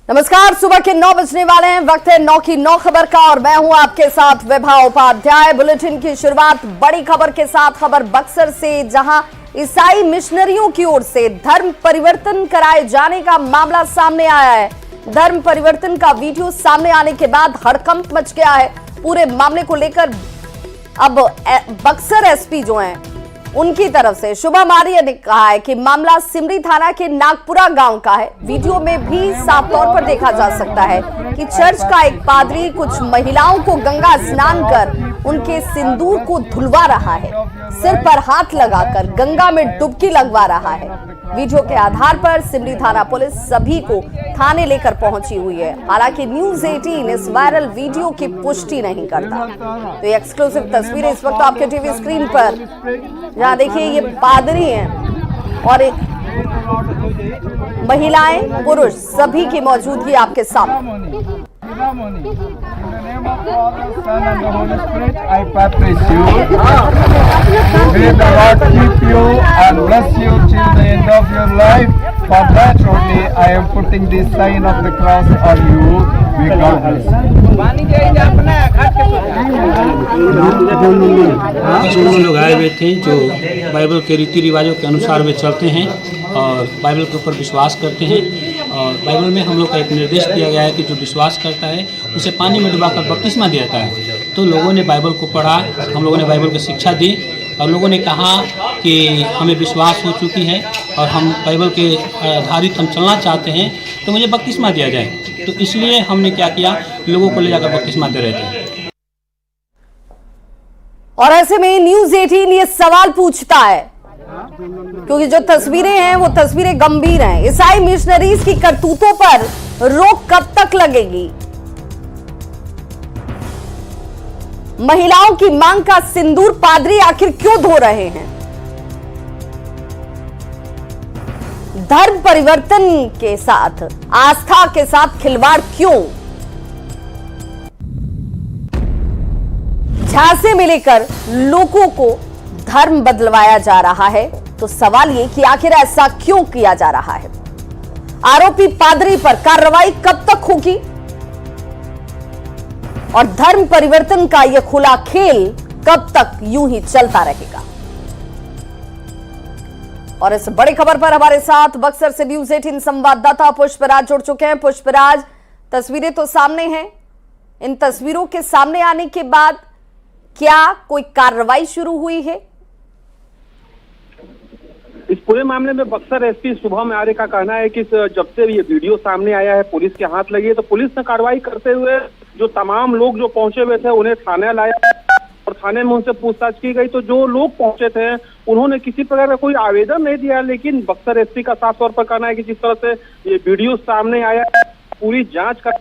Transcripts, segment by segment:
नमस्कार, सुबह के 9 बजने वाले हैं। वक्त है 9 की 9 खबर का और मैं हूं आपके साथ विभा उपाध्याय। बुलेटिन की शुरुआत बड़ी खबर के साथ। खबर बक्सर से, जहां ईसाई मिशनरियों की ओर से धर्म परिवर्तन कराए जाने का मामला सामने आया है। धर्म परिवर्तन का वीडियो सामने आने के बाद हड़कंप मच गया है। पूरे मामले को लेकर अब बक्सर एसपी जो हैं उनकी तरफ से शुभम आर्य ने कहा है कि मामला सिमरी थाना के नागपुरा गांव का है। वीडियो में भी साफ तौर पर देखा जा सकता है कि चर्च का एक पादरी कुछ महिलाओं को गंगा स्नान कर उनके सिंदूर को धुलवा रहा है, सिर पर हाथ लगाकर गंगा में डुबकी लगवा रहा है। वीडियो के आधार पर सिमरी थाना पुलिस सभी को थाने लेकर पहुंची हुई है। हालांकि न्यूज़ 18 इस वायरल वीडियो की पुष्टि नहीं करता। तो ये एक्सक्लूसिव तस्वीरें इस वक्त आपके टीवी स्क्रीन पर, जहां देखिए ये पादरी हैं और महिलाएं पुरुष सभी की मौजूदगी आपके सामने। May the Lord keep you and bless you till the end of your life. For that only I am putting this sign of the cross on you. May God bless you. लोग आए हुए थे जो Bible के रीति रिवाजों के अनुसार वे चलते हैं और बाइबल के ऊपर विश्वास करते हैं। और बाइबल में हम लोग का एक निर्देश दिया गया है कि जो विश्वास करता है उसे पानी में डुबाकर बपतिस्मा दिया जाता है। तो लोगों ने बाइबल को पढ़ा, हम लोगों ने बाइबल की शिक्षा दी और लोगों ने कहा कि हमें विश्वास हो चुकी है और हम बाइबल के आधारित हम चलना चाहते हैं, तो मुझे बपतिस्मा दिया जाए। तो इसलिए हमने क्या किया, लोगों को ले जाकर बपतिस्मा दे रहे थे। और ऐसे में न्यूज़ 18 ये सवाल पूछता है, क्योंकि जो तस्वीरें हैं वो तस्वीरें गंभीर हैं। ईसाई मिशनरीज की करतूतों पर रोक कब तक लगेगी? महिलाओं की मांग का सिंदूर पादरी आखिर क्यों धो रहे हैं? धर्म परिवर्तन के साथ, आस्था के साथ खिलवाड़ क्यों? झांसे में लेकर लोगों को धर्म बदलवाया जा रहा है। तो सवाल ये कि आखिर ऐसा क्यों किया जा रहा है? आरोपी पादरी पर कार्रवाई कब तक होगी? और धर्म परिवर्तन का यह खुला खेल कब तक यूं ही चलता रहेगा? और इस बड़ी खबर पर हमारे साथ बक्सर से न्यूज़ 18 संवाददाता पुष्पराज जुड़ चुके हैं। पुष्पराज, तस्वीरें तो सामने हैं। इन तस्वीरों के सामने आने के बाद क्या कोई कार्रवाई शुरू हुई है? इस पूरे मामले में बक्सर एसपी शुभम आर्य का कहना है कि जब से ये वीडियो सामने आया है, पुलिस के हाथ लगी है, तो पुलिस ने कार्रवाई करते हुए जो तमाम लोग जो पहुंचे हुए थे उन्हें थाने लाया और थाने में उनसे पूछताछ की गई। तो जो लोग पहुंचे थे उन्होंने किसी प्रकार का कोई आवेदन नहीं दिया, लेकिन बक्सर एसपी का साफ तौर पर कहना है कि जिस तरह से ये वीडियो सामने आया है, पूरी जांच कर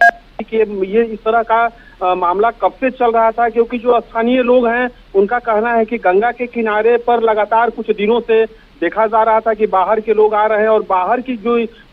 कि ये इस तरह का मामला कब से चल रहा था। क्योंकि जो स्थानीय लोग हैं उनका कहना है कि गंगा के किनारे पर लगातार कुछ दिनों से देखा जा रहा था कि बाहर के लोग आ रहे हैं और बाहर की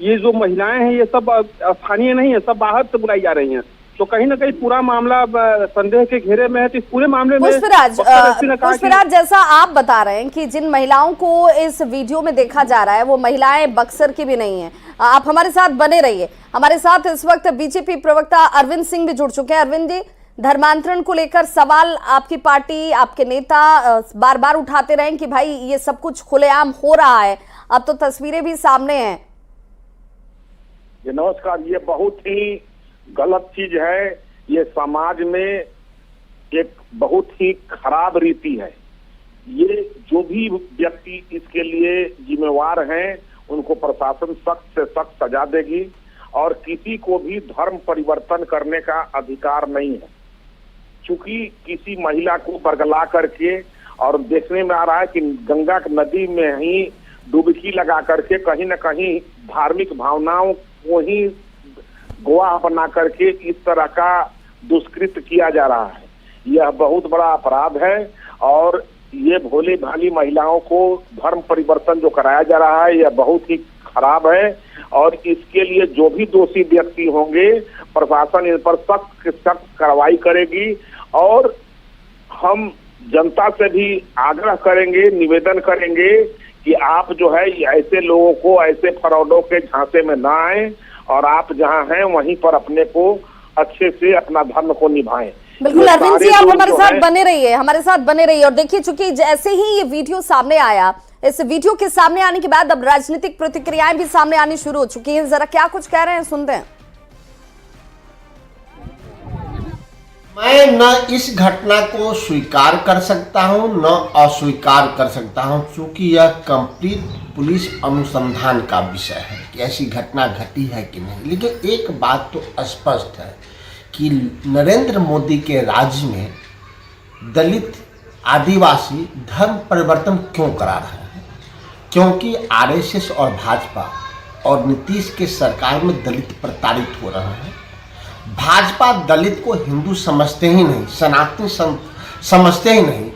ये जो महिलाएं हैं ये सब स्थानीय नहीं है, सब बाहर से बुलाई जा रही हैं। तो कहीं ना कहीं पूरा मामला संदेह के घेरे में है। तो इस पूरे मामले में पुष्पराज, जैसा आप बता रहे हैं कि जिन महिलाओं को इस वीडियो में देखा जा रहा है वो महिलाएं बक्सर की भी नहीं है। आप हमारे साथ बने रहिए। हमारे साथ इस वक्त बीजेपी प्रवक्ता अरविंद सिंह भी जुड़ चुके हैं। अरविंद जी, धर्मांतरण को लेकर सवाल आपकी पार्टी, आपके नेता बार बार उठाते रहे कि भाई ये सब कुछ खुलेआम हो रहा है, अब तो तस्वीरें भी सामने हैं। नमस्कार। ये बहुत ही गलत चीज है। ये समाज में एक बहुत ही खराब रीति है। ये जो भी व्यक्ति इसके लिए जिम्मेवार हैं उनको प्रशासन सख्त से सख्त सजा देगी और किसी को भी धर्म परिवर्तन करने का अधिकार नहीं है। चूंकि किसी महिला को बरगला करके और देखने में आ रहा है कि गंगा नदी में ही डुबकी लगा करके कहीं न कहीं धार्मिक भावनाओं को ही गवाह बना करके इस तरह का दुष्कृत्य किया जा रहा है। यह बहुत बड़ा अपराध है और ये भोली भाली महिलाओं को धर्म परिवर्तन जो कराया जा रहा है यह बहुत ही खराब है। और इसके लिए जो भी दोषी व्यक्ति होंगे प्रशासन इन पर सख्त कार्रवाई करेगी। और हम जनता से भी आग्रह करेंगे, निवेदन करेंगे कि आप जो है ऐसे लोगों को, ऐसे फ्रॉडों के झांसे में ना आए और आप जहाँ हैं वहीं पर अपने को अच्छे से अपना धर्म को निभाएं। बिल्कुल ये अरविंद सारे जी, आप लोग हमारे जो साथ हैं- बने रहिए, हमारे साथ बने रहिए। और देखिए, चूंकि जैसे ही ये वीडियो सामने आया, इस वीडियो के सामने आने के बाद अब राजनीतिक प्रतिक्रियाएं भी सामने आनी शुरू हो चुकी हैं। जरा क्या कुछ कह रहे हैं, सुनते हैं। मैं न इस घटना को स्वीकार कर सकता हूं न अस्वीकार कर सकता हूं, क्योंकि यह कंप्लीट पुलिस अनुसंधान का विषय है कि ऐसी घटना घटी है कि नहीं। लेकिन एक बात तो स्पष्ट है कि नरेंद्र मोदी के राज्य में दलित आदिवासी धर्म परिवर्तन क्यों करा रहे हैं? क्योंकि आरएसएस और भाजपा और नीतीश के सरकार में दलित प्रताड़ित हो रहे हैं। भाजपा दलित को हिंदू समझते ही नहीं, सनातनी समझते ही नहीं।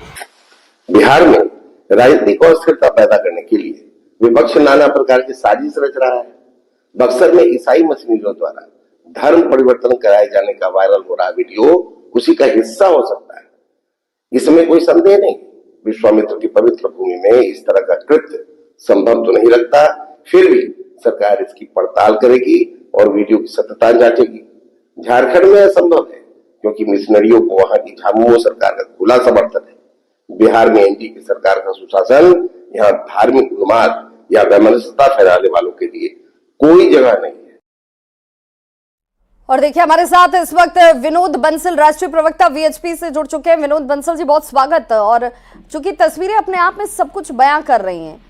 बिहार में राजनीतिक अस्थिरता पैदा करने के लिए विपक्ष नाना प्रकार की साजिश रच रहा है। बक्सर में ईसाई मिशनरियों द्वारा धर्म परिवर्तन कराए जाने का वायरल हो रहा वीडियो उसी का हिस्सा हो सकता है, इसमें कोई संदेह नहीं। विश्वामित्र की पवित्र भूमि में इस तरह का कृत्य संभव तो नहीं लगता, फिर भी सरकार इसकी पड़ताल करेगी और वीडियो की सत्यता जांचेगी। झारखंड में असंभव है क्योंकि मिशनरियों को वहां की झामुमो सरकार का खुला समर्थन है। बिहार में एनडीए की सरकार का सुशासन, यहाँ धार्मिक उन्माद या वैमनस्यता फैलाने वालों के लिए कोई जगह नहीं है। और देखिए, हमारे साथ इस वक्त विनोद बंसल, राष्ट्रीय प्रवक्ता वीएचपी से जुड़ चुके हैं। विनोद बंसल जी, बहुत स्वागत। और चूंकि तस्वीरें अपने आप में सब कुछ बयां कर रही हैं,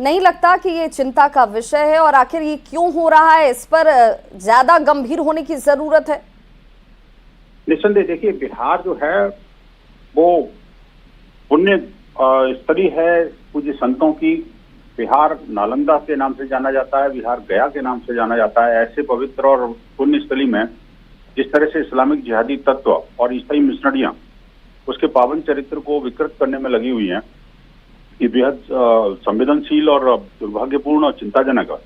नहीं लगता कि ये चिंता का विषय है? और आखिर ये क्यों हो रहा है, इस पर ज्यादा गंभीर होने की जरूरत है? निस्संदेह देखिए, बिहार जो है वो पुण्य स्थली है पूज्य संतों की। बिहार नालंदा के नाम से जाना जाता है, बिहार गया के नाम से जाना जाता है। ऐसे पवित्र और पुण्य स्थली में जिस तरह से इस्लामिक जिहादी तत्व और ईसाई मिशनरियां उसके पावन चरित्र को विकृत करने में लगी हुई हैं, ये बेहद संवेदनशील और दुर्भाग्यपूर्ण और चिंताजनक है।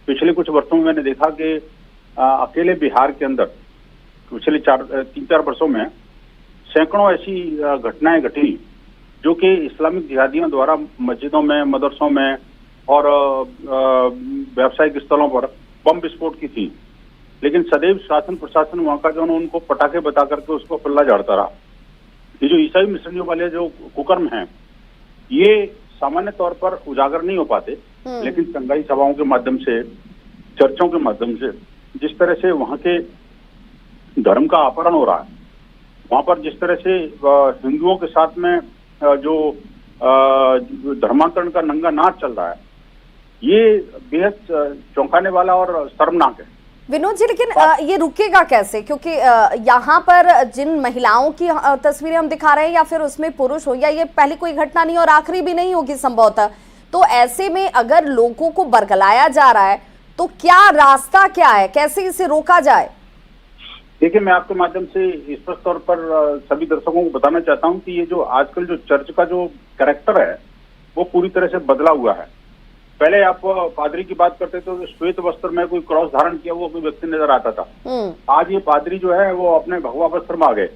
पिछले कुछ वर्षों में मैंने देखा कि अकेले बिहार के अंदर पिछले 3-4 वर्षों में सैकड़ों ऐसी घटनाएं घटी जो कि इस्लामिक जिहादियों द्वारा मस्जिदों में, मदरसों में और व्यावसायिक स्थलों पर बम विस्फोट की थी। लेकिन सदैव शासन प्रशासन वहां का जो उनको पटाखे बता करके उसको पल्ला झाड़ता रहा। ये जो ईसाई मिशनरियों वाले जो कुकर्म हैं, ये सामान्य तौर पर उजागर नहीं हो पाते, लेकिन संघाई सभाओं के माध्यम से, चर्चों के माध्यम से जिस तरह से वहां के धर्म का अपहरण हो रहा है, वहां पर जिस तरह से हिंदुओं के साथ में जो धर्मांतरण का नंगा नाच चल रहा है, ये बेहद चौंकाने वाला और शर्मनाक है। विनोद जी, लेकिन ये रुकेगा कैसे? क्योंकि यहाँ पर जिन महिलाओं की तस्वीरें हम दिखा रहे हैं, या फिर उसमें पुरुष हो, या ये पहली कोई घटना नहीं और आखिरी भी नहीं होगी संभवतः, तो ऐसे में अगर लोगों को बरगलाया जा रहा है तो क्या रास्ता क्या है, कैसे इसे रोका जाए? देखिए, मैं आपके माध्यम से स्पष्ट तौर पर सभी दर्शकों को बताना चाहता हूं कि ये जो आजकल जो चर्च का जो कैरेक्टर है वो पूरी तरह से बदला हुआ है। पहले आप पादरी की बात करते तो श्वेत वस्त्र में कोई क्रॉस धारण किया हुआ कोई व्यक्ति नजर आता था। आज ये पादरी जो है वो अपने भगवा वस्त्र में आ गए,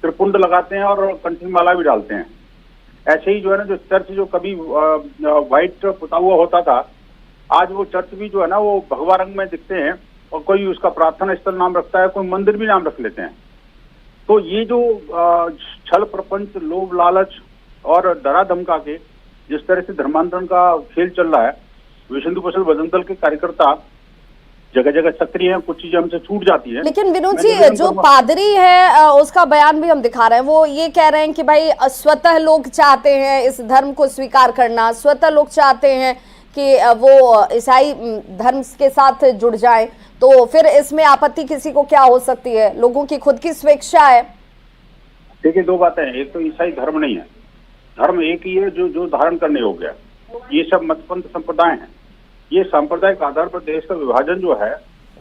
त्रिपुंड लगाते हैं और कंठी माला भी डालते हैं। ऐसे ही जो है ना, जो चर्च जो कभी व्हाइट पुता हुआ होता था, आज वो चर्च भी जो है ना वो भगवा रंग में दिखते हैं और कोई उसका प्रार्थना स्थल नाम रखता है, कोई मंदिर भी नाम रख लेते हैं। तो ये जो छल प्रपंच, लोभ लालच और डरा धमका के जिस तरह से धर्मांतरण का खेल चल रहा है, विश्व हिंदू परिषद बजरंग दल के कार्यकर्ता जगह जगह सक्रिय हैं, कुछ चीजें हमसे छूट जाती है। लेकिन विनोद जी, जो पादरी है उसका बयान भी हम दिखा रहे हैं, वो ये कह रहे हैं कि भाई स्वतः लोग चाहते हैं इस धर्म को स्वीकार करना, स्वतः लोग चाहते हैं कि वो ईसाई धर्म के साथ जुड़ जाए, तो फिर इसमें आपत्ति किसी को क्या हो सकती है? लोगों की खुद की स्वेच्छा है। देखिए, दो बातें हैं। एक तो ईसाई धर्म नहीं है, धर्म एक ही है जो धारण करने योग्य है। ये सब मतपंथ संप्रदाय हैं। ये सांप्रदायिक आधार पर देश का विभाजन जो है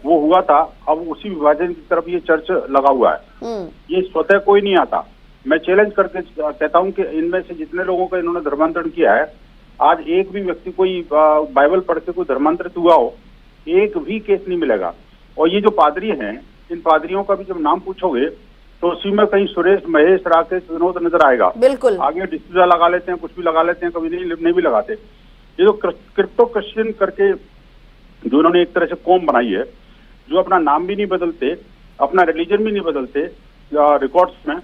वो हुआ था, अब उसी विभाजन की तरफ ये चर्च लगा हुआ है। ये स्वतः कोई नहीं आता। मैं चैलेंज करके कहता हूं कि इनमें से जितने लोगों का इन्होंने धर्मांतरण किया है, आज एक भी व्यक्ति कोई बाइबल पढ़ के कोई धर्मांतरित हुआ हो, एक भी केस नहीं मिलेगा। और ये जो पादरी हैं, इन पादरियों का भी जब नाम पूछोगे तो उसी में कहीं सुरेश, महेश, राकेश, विनोद नजर आएगा। बिल्कुल। आगे डिस्पूजा लगा लेते हैं, कुछ भी लगा लेते हैं, कभी नहीं भी लगाते। ये जो क्रिप्टो क्रिश्चियन करके जो इन्होंने एक तरह से कॉम बनाई है, जो अपना नाम भी नहीं बदलते, अपना रिलीजन भी नहीं बदलते रिकॉर्ड्स में,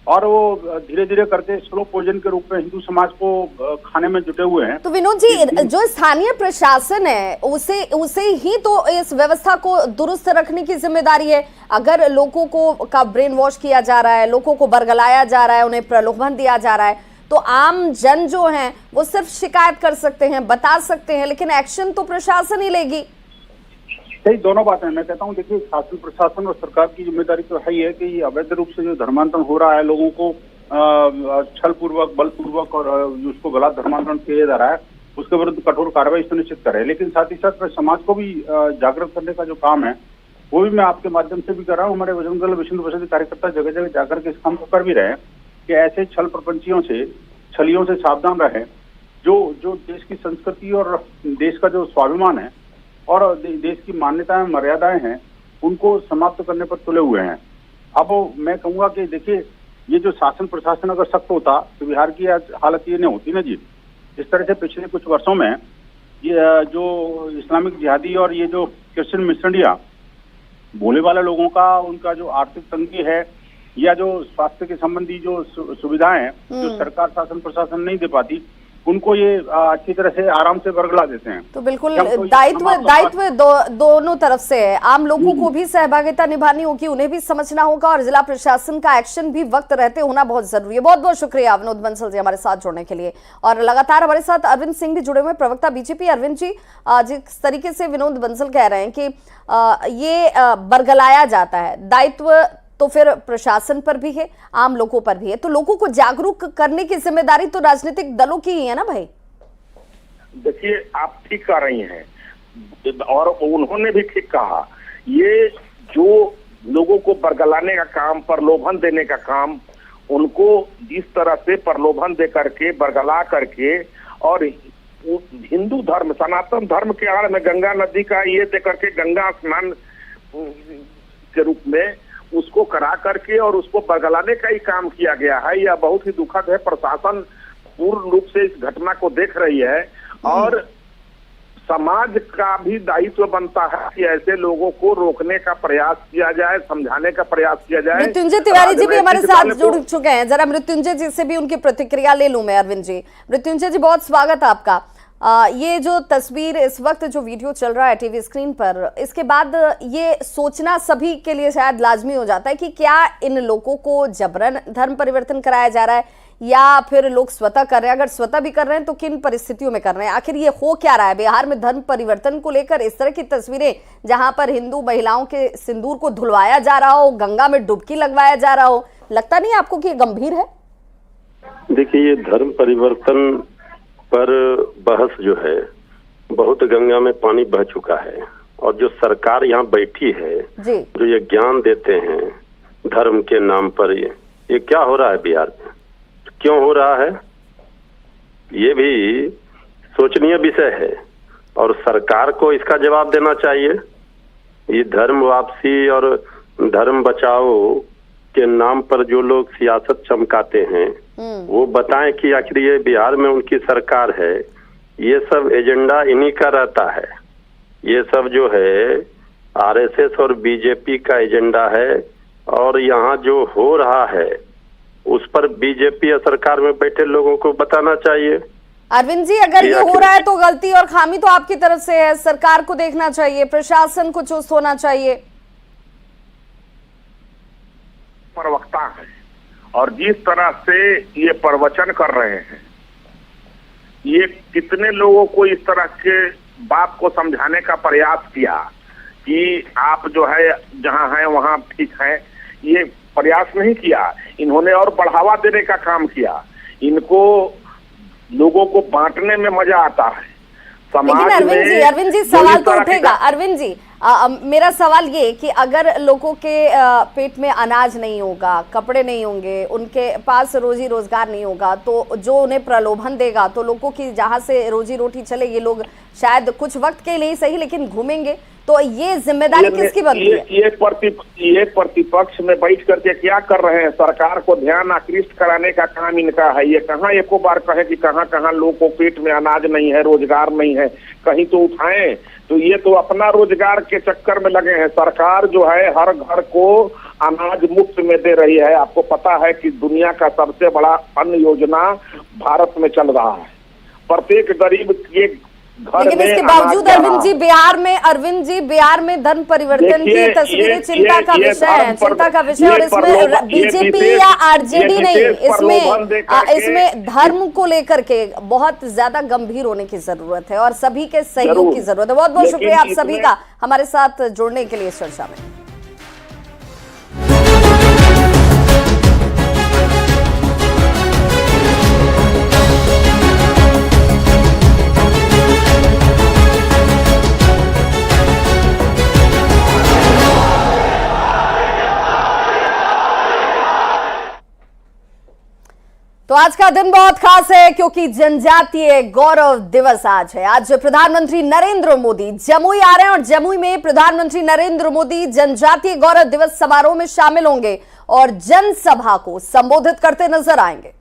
और वो धीरे धीरे करके स्लो पॉइजन के रूप में हिंदू समाज को खाने में जुटे हुए हैं। तो विनोद जी, जो स्थानीय प्रशासन है उसे ही तो इस व्यवस्था को दुरुस्त रखने की जिम्मेदारी है। अगर लोगों को का ब्रेन वॉश किया जा रहा है, लोगों को बरगलाया जा रहा है, उन्हें प्रलोभन दिया जा रहा है, तो आम जन जो हैं वो सिर्फ शिकायत कर सकते हैं, बता सकते हैं, लेकिन एक्शन तो प्रशासन ही लेगी। सही, दोनों बातें मैं कहता हूँ। देखिए, शासन प्रशासन और सरकार की जिम्मेदारी तो है ही है कि अवैध रूप से जो धर्मांतरण हो रहा है, लोगों को छल पूर्वक, बलपूर्वक और उसको गलत धर्मांतरण किया जा रहा है, उसके विरुद्ध कठोर कार्रवाई सुनिश्चित करे। लेकिन साथ ही साथ समाज को भी जागृत करने का जो काम है वो भी मैं आपके माध्यम से भी कर रहा हूँ। हमारे बजरंग दल विश्व हिंदू परिषद कार्यकर्ता जगह जगह जाकर के इस काम को कर भी रहे हैं कि ऐसे छल प्रपंचियों से, छलियों से सावधान रहे। जो देश की संस्कृति और देश का जो स्वाभिमान है और देश की मान्यताएं, मर्यादाएं हैं, उनको समाप्त करने पर तुले हुए हैं। अब मैं कहूंगा कि देखिए, ये जो शासन प्रशासन अगर सख्त होता तो बिहार की हालत ये नहीं होती ना जी। इस तरह से पिछले कुछ वर्षों में ये जो इस्लामिक जिहादी और ये जो क्रिश्चियन मिशनरियां, भोले वाले लोगों का, उनका जो आर्थिक तंगी है या जो स्वास्थ्य के संबंधी जो सुविधाएं हैं जो सरकार शासन प्रशासन नहीं दे पाती, उनको ये अच्छी तरह से आराम से बरगला देते हैं। तो बिल्कुल दायित्व दोनों तरफ से है। आम लोगों को भी सहभागिता निभानी होगी, उन्हें भी समझना होगा, और जिला प्रशासन का एक्शन भी वक्त रहते होना बहुत जरूरी है। बहुत बहुत शुक्रिया विनोद बंसल जी हमारे साथ जुड़ने के लिए। और लगातार हमारे साथ अरविंद सिंह भी जुड़े हुए, प्रवक्ता बीजेपी। अरविंद जी, जिस तरीके से विनोद बंसल कह रहे हैं कि ये बरगलाया जाता है, दायित्व तो फिर प्रशासन पर भी है, आम लोगों पर भी है, तो लोगों को जागरूक करने की जिम्मेदारी तो राजनीतिक दलों की ही है ना भाई। देखिए, आप ठीक कह रही हैं और उन्होंने भी ठीक कहा। ये जो लोगों को बरगलाने का काम, प्रलोभन देने का काम, उनको जिस तरह से प्रलोभन दे करके, बरगला करके, और हिंदू धर्म, सनातन धर्म के आड़ में गंगा नदी का ये दे करके, गंगा स्नान के रूप में उसको करा करके और उसको बरगलाने का ही काम किया गया है। यह बहुत ही दुखद है। प्रशासन पूर्ण रूप से इस घटना को देख रही है और समाज का भी दायित्व बनता है कि ऐसे लोगों को रोकने का प्रयास किया जाए, समझाने का प्रयास किया जाए। मृत्युंजय तिवारी जी भी हमारे साथ जुड़ चुके हैं, जरा मृत्युंजय जी से भी उनकी प्रतिक्रिया ले लूं मैं। अरविंद जी, मृत्युंजय जी, बहुत स्वागत आपका। ये जो तस्वीर, इस वक्त जो वीडियो चल रहा है टीवी स्क्रीन पर, इसके बाद ये सोचना सभी के लिए शायद लाजमी हो जाता है कि क्या इन लोगों को जबरन धर्म परिवर्तन कराया जा रहा है या फिर लोग स्वतः कर रहे हैं। अगर स्वतः भी कर रहे हैं तो किन परिस्थितियों में कर रहे हैं, आखिर ये हो क्या रहा है। बिहार में धर्म परिवर्तन को लेकर इस तरह की तस्वीरें जहां पर हिंदू महिलाओं के सिंदूर को धुलवाया जा रहा हो, गंगा में डुबकी लगवाया जा रहा हो, लगता नहीं आपको कि ये गंभीर है? देखिए, ये धर्म परिवर्तन पर बहस जो है, बहुत गंगा में पानी बह चुका है, और जो सरकार यहाँ बैठी है जी, जो ये ज्ञान देते हैं धर्म के नाम पर, ये क्या हो रहा है बिहार में, क्यों हो रहा है, ये भी सोचनीय विषय है और सरकार को इसका जवाब देना चाहिए। ये धर्म वापसी और धर्म बचाओ के नाम पर जो लोग सियासत चमकाते हैं, वो बताएं कि आखिर ये बिहार में उनकी सरकार है, ये सब एजेंडा इन्हीं का रहता है। ये सब जो है आरएसएस और बीजेपी का एजेंडा है, और यहाँ जो हो रहा है उस पर बीजेपी या सरकार में बैठे लोगों को बताना चाहिए। अरविंद जी, अगर ये हो रहा है तो गलती और खामी तो आपकी तरफ से है, सरकार को देखना चाहिए, प्रशासन को चुस्त होना चाहिए। प्रवक्ता है और जिस तरह से ये प्रवचन कर रहे हैं, ये कितने लोगों को इस तरह के बात को समझाने का प्रयास किया कि आप जो है जहां हैं वहां ठीक है, ये प्रयास नहीं किया। इन्होंने और बढ़ावा देने का काम किया। इनको लोगों को बांटने में मजा आता है। लेकिन अरविंद जी सवाल तो उठेगा। अरविंद जी, मेरा सवाल ये कि अगर लोगों के पेट में अनाज नहीं होगा, कपड़े नहीं होंगे, उनके पास रोजी रोजगार नहीं होगा, तो जो उन्हें प्रलोभन देगा तो लोगों की जहां से रोजी रोटी चले, ये लोग शायद कुछ वक्त के लिए ही सही लेकिन घूमेंगे, तो ये जिम्मेदारी किसकी बनती है? ये प्रतिपक्ष में बैठ करके क्या कर रहे हैं? सरकार को ध्यान आकृष्ट कराने का काम इनका है। ये कहाँ एको बार कहे कि कहाँ कहाँ लोगों को पेट में अनाज नहीं है, रोजगार नहीं है, कहीं तो उठाएं तो ये तो अपना रोजगार के चक्कर में लगे हैं। सरकार जो है हर घर को अनाज मुफ्त में दे रही है। आपको पता है कि दुनिया का सबसे बड़ा अन्न योजना भारत में चल रहा है। प्रत्येक गरीब के घर लेकिन में इसके अनाज बावजूद जा रहा है। अरविंद जी बिहार में धर्म परिवर्तन की देखिए, तस्वीरें ये चिंता का विषय है, चिंता का विषय। और इसमें बीजेपी या आरजेडी नहीं, इसमें धर्म को लेकर के बहुत ज्यादा गंभीर होने की जरूरत है और सभी के सहयोग की जरूरत है। बहुत बहुत शुक्रिया आप सभी का हमारे साथ जुड़ने के लिए इस चर्चा में। तो आज का दिन बहुत खास है क्योंकि जनजातीय गौरव दिवस आज है। आज प्रधानमंत्री नरेंद्र मोदी जमुई आ रहे हैं और जमुई में प्रधानमंत्री नरेंद्र मोदी जनजातीय गौरव दिवस समारोह में शामिल होंगे और जनसभा को संबोधित करते नजर आएंगे।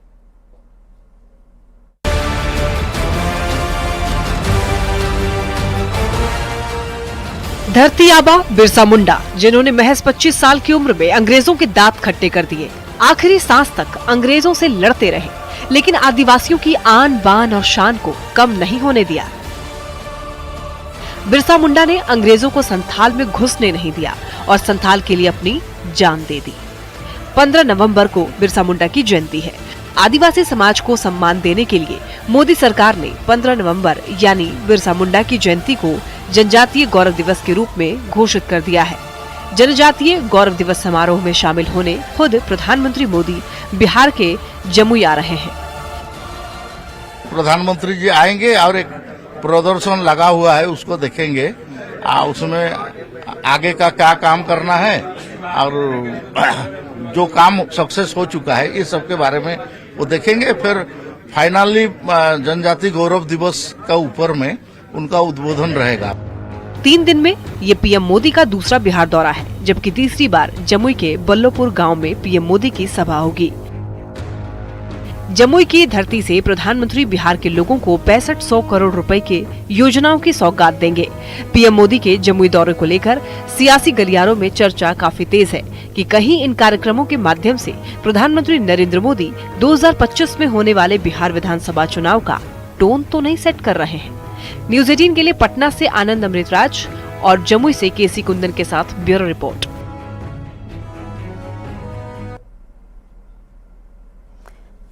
धरती आबा बिरसा मुंडा, जिन्होंने महज 25 साल की उम्र में अंग्रेजों के दांत खट्टे कर दिए, आखिरी सांस तक अंग्रेजों से लड़ते रहे, लेकिन आदिवासियों की आन बान और शान को कम नहीं होने दिया। बिरसा मुंडा ने अंग्रेजों को संथाल में घुसने नहीं दिया और संथाल के लिए अपनी जान दे दी। 15 नवंबर को बिरसा मुंडा की जयंती है। आदिवासी समाज को सम्मान देने के लिए मोदी सरकार ने 15 नवंबर यानी बिरसा मुंडा की जयंती को जनजातीय गौरव दिवस के रूप में घोषित कर दिया है। जनजातीय गौरव दिवस समारोह में शामिल होने खुद प्रधानमंत्री मोदी बिहार के जमुई आ रहे हैं। प्रधानमंत्री जी आएंगे और एक प्रदर्शन लगा हुआ है उसको देखेंगे, उसमें आगे का क्या काम करना है और जो काम सक्सेस हो चुका है इस सब के बारे में वो देखेंगे। फिर फाइनली जनजातीय गौरव दिवस का ऊपर में उनका उद्बोधन रहेगा। 3 दिन में ये पीएम मोदी का दूसरा बिहार दौरा है, जबकि तीसरी बार जमुई के बल्लोपुर गांव में पीएम मोदी की सभा होगी। जमुई की धरती से प्रधानमंत्री बिहार के लोगों को 6500 करोड़ रुपए के योजनाओं की सौगात देंगे। पीएम मोदी के जमुई दौरे को लेकर सियासी गलियारों में चर्चा काफी तेज है कि कहीं इन कार्यक्रमों के माध्यम से प्रधानमंत्री नरेंद्र मोदी 2025 में होने वाले बिहार विधानसभा चुनाव का टोन तो नहीं सेट कर रहे हैं। न्यूज़ 18 के लिए पटना से आनंद अमृतराज और जमुई से केसी कुंदन के साथ ब्यूरो रिपोर्ट।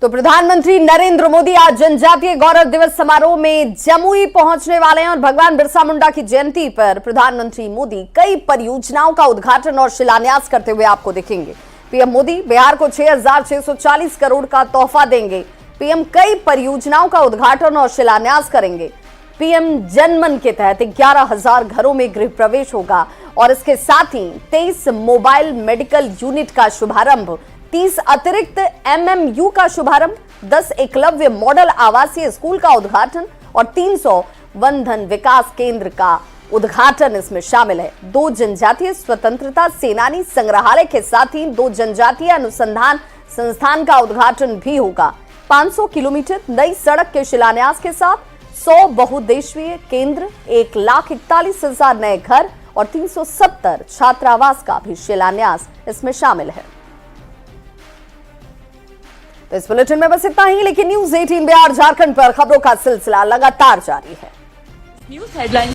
तो प्रधानमंत्री नरेंद्र मोदी आज जनजातीय गौरव दिवस समारोह में जमुई पहुंचने वाले हैं और भगवान बिरसा मुंडा की जयंती पर प्रधानमंत्री मोदी कई परियोजनाओं का उद्घाटन और शिलान्यास करते हुए आपको दिखेंगे। पीएम मोदी बिहार को 6,640 करोड़ का तोहफा देंगे। पीएम कई परियोजनाओं का उद्घाटन और शिलान्यास करेंगे। पीएम जनमन के तहत 11,000 घरों में गृह प्रवेश होगा और इसके साथ ही 23 मोबाइल मेडिकल यूनिट का शुभारंभ, 30 अतिरिक्त MMU का शुभारंभ, 10 एकलव्य मॉडल आवासीय स्कूल का उद्घाटन और 300 वनधन विकास केंद्र का उद्घाटन इसमें शामिल है। 2 जनजातीय स्वतंत्रता सेनानी संग्रहालय के साथ ही 2 जनजातीय अनुसंधान संस्थान का उद्घाटन भी होगा। 500 किलोमीटर नई सड़क के शिलान्यास के साथ 100 बहुउद्देशीय केंद्र, 1,41,000 नए घर और 370 छात्रावास का भी शिलान्यास इसमें शामिल है। तो इस बुलेटिन में बस इतना ही, लेकिन न्यूज़ 18 बिहार झारखंड पर खबरों का सिलसिला लगातार जारी है। News headline